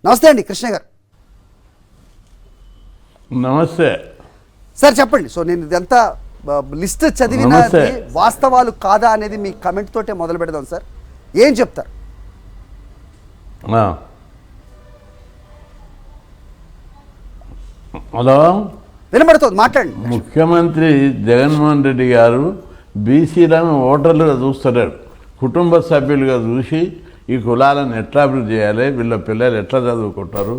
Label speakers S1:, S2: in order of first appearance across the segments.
S1: నమస్తే అండి కృష్ణ గారు.
S2: నమస్తే
S1: సార్ చెప్పండి. సో నేను ఇదంతా లిస్ట్ చదివినది వాస్తవాలు కాదా అనేది మీ కమెంట్ తోటే మొదలు పెడదాం సార్. ఏం చెప్తారు?
S2: హలో,
S1: వినబడుతుంది, మాట్లాడండి.
S2: ముఖ్యమంత్రి జగన్మోహన్ రెడ్డి గారు బీసీలను ఓటర్లుగా చూస్తున్నాడు, కుటుంబ సభ్యులుగా చూసి ఈ కులాలను ఎట్లా అభివృద్ధి చేయాలి, వీళ్ళ పిల్లలు ఎట్లా చదువుకుంటారు,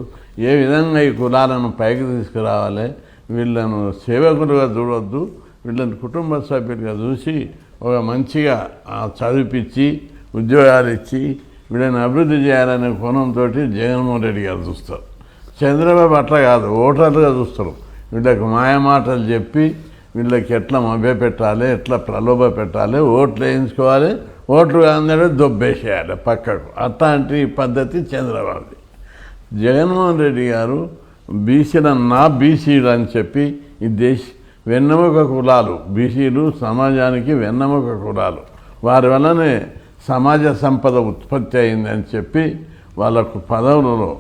S2: ఏ విధంగా ఈ కులాలను పైకి తీసుకురావాలి, వీళ్ళను సేవకులుగా చూడొద్దు, వీళ్ళని కుటుంబ సభ్యులుగా చూసి ఒక మంచిగా చదివిపించి ఉద్యోగాలు ఇచ్చి వీళ్ళని అభివృద్ధి చేయాలనే కోణంతో జగన్మోహన్ రెడ్డి గారు చూస్తారు. చంద్రబాబు అట్లా కాదు, ఓటర్లుగా చూస్తారు. వీళ్ళకి మాయమాటలు చెప్పి వీళ్ళకి ఎట్లా మభ్యపెట్టాలి, ఎట్లా ప్రలోభ పెట్టాలి, ఓట్లు వేయించుకోవాలి, ఓట్లు అందరూ దొబ్బేసేయాలి పక్కకు. అట్లాంటి పద్ధతి చంద్రబాబుది. జగన్మోహన్ రెడ్డి గారు బీసీలను బీసీలు అని చెప్పి ఈ వెన్నెముక కులాలు, బీసీలు సమాజానికి వెన్నెముక కులాలు, వారి వల్లనే సమాజ సంపద ఉత్పత్తి అయిందని చెప్పి వాళ్ళకు పదవులలో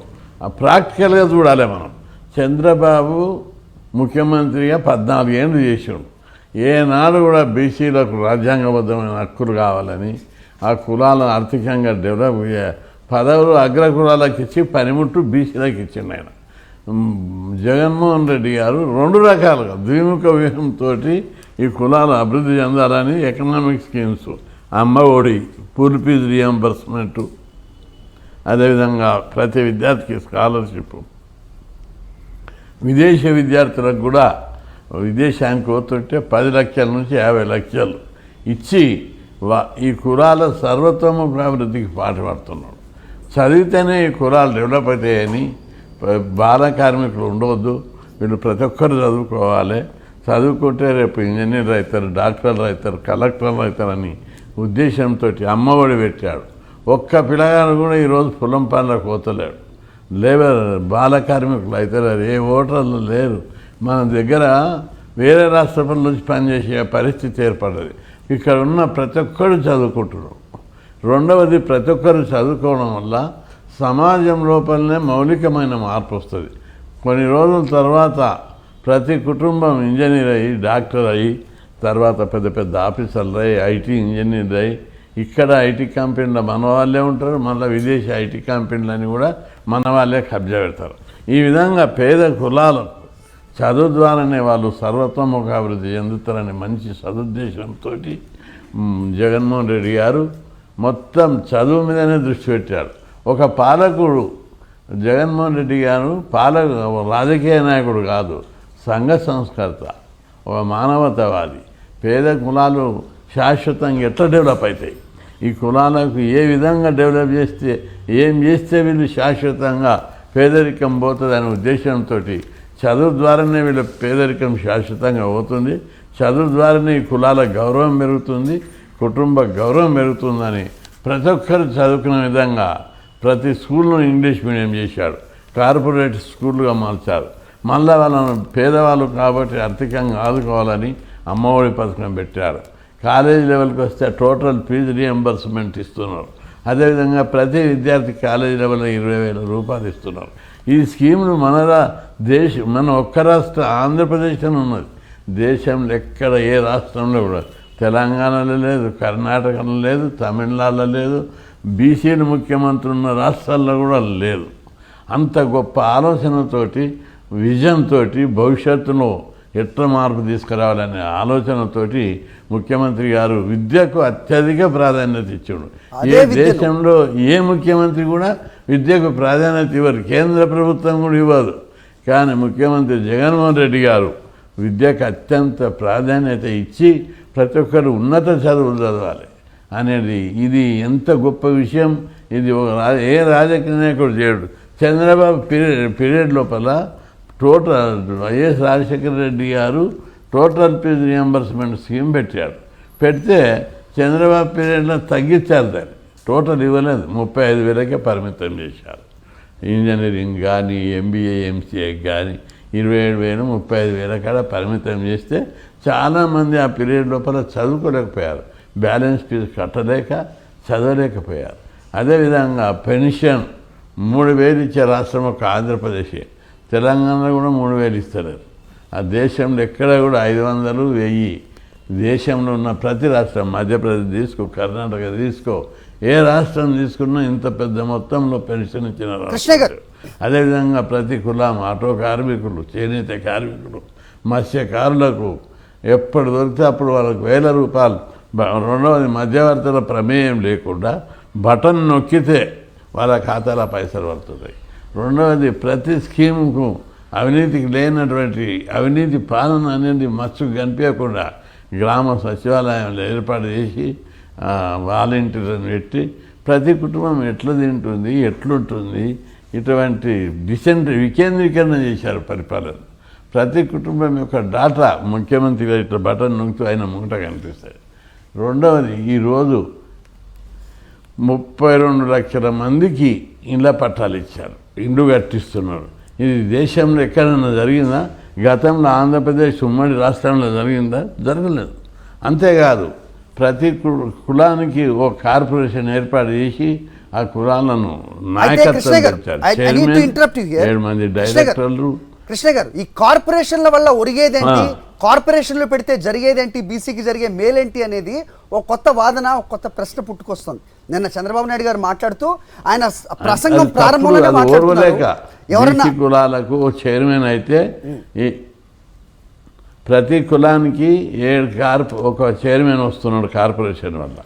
S2: ప్రాక్టికల్గా చూడాలి మనం. చంద్రబాబు ముఖ్యమంత్రిగా 14 ఏళ్ళు చేసాడు. ఏనాడు కూడా బీసీలకు రాజ్యాంగబద్ధమైన హక్కులు కావాలని, ఆ కులాలను ఆర్థికంగా డెవలప్ పదవులు అగ్రకులాలకు ఇచ్చి పనిముట్టు బీసీలకు ఇచ్చిండు ఆయన. జగన్మోహన్ రెడ్డి గారు 2 రకాలుగా ద్విముఖ వ్యూహంతో ఈ కులాలు అభివృద్ధి చెందాలని ఎకనామిక్ స్కీమ్స్, అమ్మ ఒడి, పూల్ ఫీజు రియంబర్స్మెంటు, అదేవిధంగా ప్రతి విద్యార్థికి స్కాలర్షిప్, విదేశీ విద్యార్థులకు కూడా విదేశానికి పోతుంటే 10 లక్షల నుంచి 50 లక్షలు ఇచ్చి ఈ కులాల సర్వతోముఖాభివృద్ధికి పాటుపడుతున్నాడు. చదివితేనే ఈ కులాలు డెవలప్ అవుతాయని, బాల కార్మికులు ఉండవద్దు, వీళ్ళు ప్రతి ఒక్కరు చదువుకోవాలి, చదువుకుంటే రేపు ఇంజనీర్లు అవుతారు, డాక్టర్లు అవుతారు, కలెక్టర్లు అవుతారని ఉద్దేశంతో అమ్మఒడి పెట్టాడు. ఒక్క పిల్లగాడు కూడా ఈరోజు పొలం పనులకు పోతలేడు. లేబర్ బాల కార్మికులు అవుతారు, ఏ ఓటర్లు లేరు. మన దగ్గర వేరే రాష్ట్రాల నుంచి పనిచేసే పరిస్థితి ఏర్పడ్డది. ఇక్కడ ఉన్న ప్రతి ఒక్కరు చదువుకుంటున్నారు. రెండవది, ప్రతి ఒక్కరు చదువుకోవడం వల్ల సమాజం లోపలనే మౌలికమైన మార్పు వస్తుంది. కొన్ని రోజుల తర్వాత ప్రతి కుటుంబం ఇంజనీర్ అయ్యి, డాక్టర్ అయ్యి, తర్వాత పెద్ద పెద్ద ఆఫీసర్లు అయ్యి, ఐటీ ఇంజనీర్ అయ్యి, ఇక్కడ ఐటీ కంపెనీలో మన వాళ్ళే ఉంటారు, మళ్ళీ విదేశీ ఐటీ కంపెనీలని కూడా మన వాళ్ళే కబ్జా పెడతారు. ఈ విధంగా పేద కులాలకు చదువు ద్వారానే వాళ్ళు సర్వతోముఖాభివృద్ధి చెందుతారనే మంచి సదుద్దేశంతో జగన్మోహన్ రెడ్డి గారు మొత్తం చదువు మీదనే దృష్టి పెట్టాడు. ఒక పాలకుడు జగన్మోహన్ రెడ్డి గారు రాజకీయ నాయకుడు కాదు, సంఘ సంస్కర్త, ఒక మానవతావాది. పేద కులాలు శాశ్వతంగా ఎట్లా డెవలప్ అవుతాయి, ఈ కులాలకు ఏ విధంగా డెవలప్ చేస్తే, ఏం చేస్తే వీళ్ళు శాశ్వతంగా పేదరికం పోతుంది అనే ఉద్దేశంతో చదువు ద్వారానే వీళ్ళ పేదరికం శాశ్వతంగా పోతుంది, చదువు ద్వారానే ఈ కులాల గౌరవం పెరుగుతుంది, కుటుంబ గౌరవం పెరుగుతుందని ప్రతి ఒక్కరు చదువుకునే విధంగా ప్రతి స్కూల్ను ఇంగ్లీష్ మీడియం చేశాడు, కార్పొరేట్ స్కూళ్ళుగా మార్చారు. మళ్ళీ వాళ్ళను పేదవాళ్ళు కాబట్టి ఆర్థికంగా ఆదుకోవాలని అమ్మఒడి పథకం పెట్టారు. కాలేజీ లెవెల్కి వస్తే టోటల్ ఫీజు రియంబర్స్మెంట్ ఇస్తున్నారు. అదేవిధంగా ప్రతి విద్యార్థి కాలేజీ లెవెల్లో 20,000 రూపాయలు ఇస్తున్నారు. ఈ స్కీమ్ను మన ఒక్క రాష్ట్ర ఆంధ్రప్రదేశ్లో ఉన్నది. దేశంలో ఎక్కడ ఏ రాష్ట్రంలో కూడా, తెలంగాణలో లేదు, కర్ణాటకలో లేదు, తమిళనాడులో లేదు, బీసీలు ముఖ్యమంత్రి ఉన్న రాష్ట్రాల్లో కూడా లేదు. అంత గొప్ప ఆలోచనతోటి, విజన్తో, భవిష్యత్తులో ఎట్లా మార్పు తీసుకురావాలనే ఆలోచనతోటి ముఖ్యమంత్రి గారు విద్యకు అత్యధిక ప్రాధాన్యత ఇచ్చాడు. ఏ దేశంలో ఏ ముఖ్యమంత్రి కూడా విద్యకు ప్రాధాన్యత ఇవ్వరు, కేంద్ర ప్రభుత్వం కూడా ఇవ్వదు. కానీ ముఖ్యమంత్రి జగన్మోహన్ రెడ్డి గారు విద్యకు అత్యంత ప్రాధాన్యత ఇచ్చి ప్రతి ఒక్కరు ఉన్నత చదువులు చదవాలి అనేది, ఇది ఎంత గొప్ప విషయం. ఇది ఏ రాజకీయ నాయకుడు చేయడు. చంద్రబాబు పీరియడ్ లోపల వైఎస్ రాజశేఖర రెడ్డి గారు టోటల్ ఫీజు రియంబర్స్మెంట్ స్కీమ్ పెట్టాడు. పెడితే చంద్రబాబు పీరియడ్లో తగ్గించారు, దాన్ని టోటల్ ఇవ్వలేదు, 35,000కే పరిమితం చేశారు. ఇంజనీరింగ్ కానీ, ఎంబీఏ, ఎంసీఏ కానీ 27,000, 35,000 కాడ పరిమితం చేస్తే చాలామంది ఆ పీరియడ్ లోపల చదువుకోలేకపోయారు, బ్యాలెన్స్ ఫీజు కట్టలేక చదవలేకపోయారు. అదేవిధంగా పెన్షన్ 3,000 ఇచ్చే రాష్ట్రం ఒక ఆంధ్రప్రదేశే. తెలంగాణలో కూడా 3,000 ఇస్తారు. ఆ దేశంలో ఎక్కడ కూడా 500, 1000 దేశంలో ఉన్న ప్రతి రాష్ట్రం, మధ్యప్రదేశ్ తీసుకో, కర్ణాటక తీసుకో, ఏ రాష్ట్రం తీసుకున్నా ఇంత పెద్ద మొత్తంలో పెన్షన్ ఇచ్చిన రాష్ట్రం. అదేవిధంగా ప్రతి కులం, ఆటో కార్మికులు, చేనేత కార్మికులు, మత్స్యకారులకు ఎప్పుడు దొరికితే అప్పుడు వాళ్ళకు 1,000 రూపాయలు. రెండవది మధ్యవర్తుల ప్రమేయం లేకుండా బటన్ నొక్కితే వాళ్ళ ఖాతాలో పైసలు పడుతున్నాయి. రెండవది ప్రతి స్కీముకు అవినీతికి లేనటువంటి అవినీతి పాలన అనేది మచ్చు కనిపించకుండా గ్రామ సచివాలయంలో ఏర్పాటు చేసి వాలంటీర్లను పెట్టి ప్రతి కుటుంబం ఎట్లా తింటుంది, ఎట్లుంటుంది, ఇటువంటి వికేంద్రీకరణ చేశారు పరిపాలన. ప్రతి కుటుంబం యొక్క డాటా ముఖ్యమంత్రి గారు ఇట్లా బటన్ నొక్కుతూ ఆయన ముంగట కనిపిస్తాయి. రెండవది ఈరోజు 32 లక్షల మందికి ఇళ్ళ పట్టాలు ఇచ్చారు, ఇండ్లు కట్టిస్తున్నారు. ఇది దేశంలో ఎక్కడైనా జరిగిందా? గతంలో ఆంధ్రప్రదేశ్ ఉమ్మడి రాష్ట్రంలో జరిగిందా? జరగలేదు. అంతేకాదు ప్రతి కులానికి ఓ కార్పొరేషన్ ఏర్పాటు చేసి ఆ కులాలను నాయకత్వం ఇచ్చారు. చైర్మన్, 7 మంది డైరెక్టర్లు.
S1: కృష్ణ గారు, ఈ కార్పొరేషన్ల వల్ల ఒరిగేదేంటి, కార్పొరేషన్లు పెడితే జరిగేదేంటి, బీసీకి జరిగే మేలేంటి అనేది ఒక కొత్త వాదన, ఒక కొత్త ప్రశ్న పుట్టుకొస్తుంది. నిన్న చంద్రబాబు నాయుడు గారు మాట్లాడుతూ ఆయన ప్రసంగం ప్రారంభంలోనే
S2: ఎవరన్నా కులాలకు చైర్మన్ అయితే ప్రతి కులానికి ఒక చైర్మన్ వస్తున్నాడు కార్పొరేషన్ వల్ల,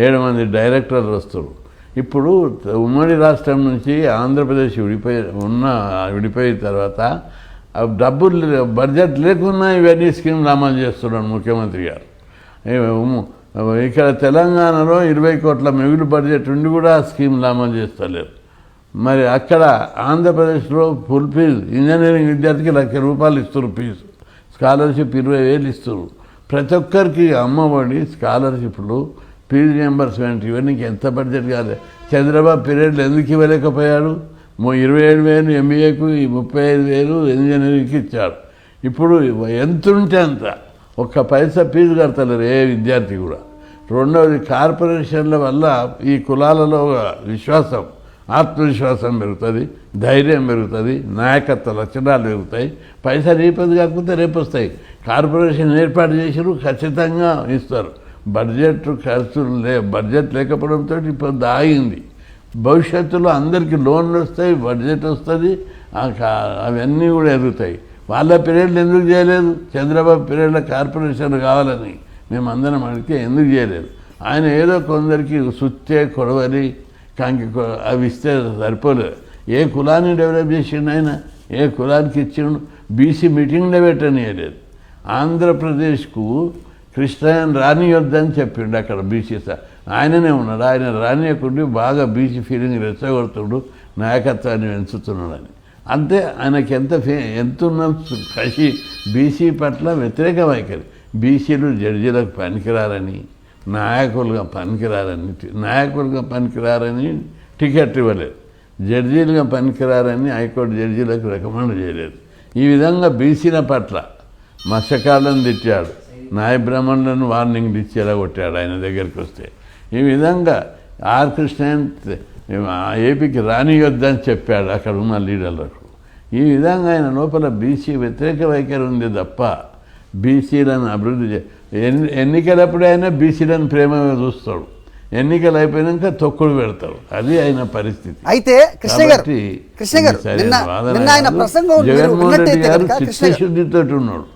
S2: 7 మంది డైరెక్టర్లు వస్తున్నారు. ఇప్పుడు ఉమ్మడి రాష్ట్రం నుంచి ఆంధ్రప్రదేశ్ విడిపోయిన తర్వాత డబ్బులు బడ్జెట్ లేకున్నా ఇవన్నీ స్కీమ్లు అమలు చేస్తున్నాడు ముఖ్యమంత్రి గారు. ఇక్కడ తెలంగాణలో 20 కోట్ల మిగులు బడ్జెట్ ఉండి కూడా స్కీమ్లు అమలు చేస్తలేరు. మరి అక్కడ ఆంధ్రప్రదేశ్లో ఫుల్ ఫీజు ఇంజనీరింగ్ విద్యార్థికి ₹1,00,000 ఇస్తారు ఫీజు, స్కాలర్షిప్ 20,000 ఇస్తారు. ప్రతి ఒక్కరికి అమ్మఒడి, స్కాలర్షిప్లు, ఫీజు రియంబర్స్మెంట్, ఇవన్నీ ఎంత బడ్జెట్ కాదు. చంద్రబాబు పీరియడ్లో ఎందుకు ఇవ్వలేకపోయాడు? 27,000 ఎంబీఏకు, 35,000 ఇంజనీరింగ్కి ఇచ్చాడు. ఇప్పుడు ఎంత ఉంటే అంత, ఒక్క పైసా ఫీజు కడతలేరు ఏ విద్యార్థి కూడా. రెండవది కార్పొరేషన్ల వల్ల ఈ కులాలలో విశ్వాసం, ఆత్మవిశ్వాసం పెరుగుతుంది, ధైర్యం పెరుగుతుంది, నాయకత్వ లక్షణాలు పెరుగుతాయి. పైసా రేపది కాకపోతే రేపు వస్తాయి. కార్పొరేషన్ ఏర్పాటు చేసారు, ఖచ్చితంగా ఇస్తారు. బడ్జెట్ లేకపోవడంతో ఇప్పుడు ఆగింది. భవిష్యత్తులో అందరికీ లోన్లు వస్తాయి, బడ్జెట్ వస్తుంది, అవన్నీ కూడా ఎదుగుతాయి. వాళ్ళ పీరియడ్లు ఎందుకు చేయలేదు? చంద్రబాబు పీరియడ్లో కార్పొరేషన్ కావాలని మేమందరం అడిగితే ఎందుకు చేయలేదు? ఆయన ఏదో కొందరికి సుత్తే, కొడవలి, కంకి అవి ఇస్తే సరిపోలేదు. ఏ కులాన్ని డెవలప్ చేసిండు ఆయన? ఏ కులానికి ఇచ్చిండు? బీసీ మీటింగ్లో పెట్టనియలేదు. ఆంధ్రప్రదేశ్కు కృష్ణయ్యను రానియొద్దని చెప్పిండు అక్కడ బీసీ ఆయననే ఉన్నాడు. ఆయన రానియకుండా బాగా బీసీ ఫీలింగ్ రెచ్చగొడుతుడు, నాయకత్వాన్ని పెంచుతున్నాడని. అంతే ఆయనకి ఎంతున్న కసి బీసీ పట్ల వ్యతిరేక వైఖరి. బీసీలు జడ్జీలకు పనికిరారని, నాయకులుగా పనికిరారని టికెట్ ఇవ్వలేదు, జడ్జీలుగా పనికిరారని హైకోర్టు జడ్జీలకు రికమెండ్ చేయలేదు. ఈ విధంగా బీసీల పట్ల మత్స్యకారులను తిట్టాడు, నాయ బ్రాహ్మణులను వార్నింగ్లు ఇచ్చేలా కొట్టాడు ఆయన దగ్గరికి వస్తే. ఈ విధంగా ఆర్ కృష్ణన్ ఏపీకి రానియొద్దని చెప్పాడు అక్కడ ఉన్న లీడర్లకు. ఈ విధంగా ఆయన లోపల బీసీ వ్యతిరేక వైఖరి ఉంది తప్ప బీసీలను అభివృద్ధి ఎన్నికలప్పుడు ఆయన బీసీలను ప్రేమగా చూస్తాడు, ఎన్నికలు అయిపోయాక తొక్కుడు పెడతాడు. అది ఆయన పరిస్థితి.
S1: అయితే
S2: జగన్మోహన్ రెడ్డి గారు చిత్తశుద్ధితో ఉన్నాడు.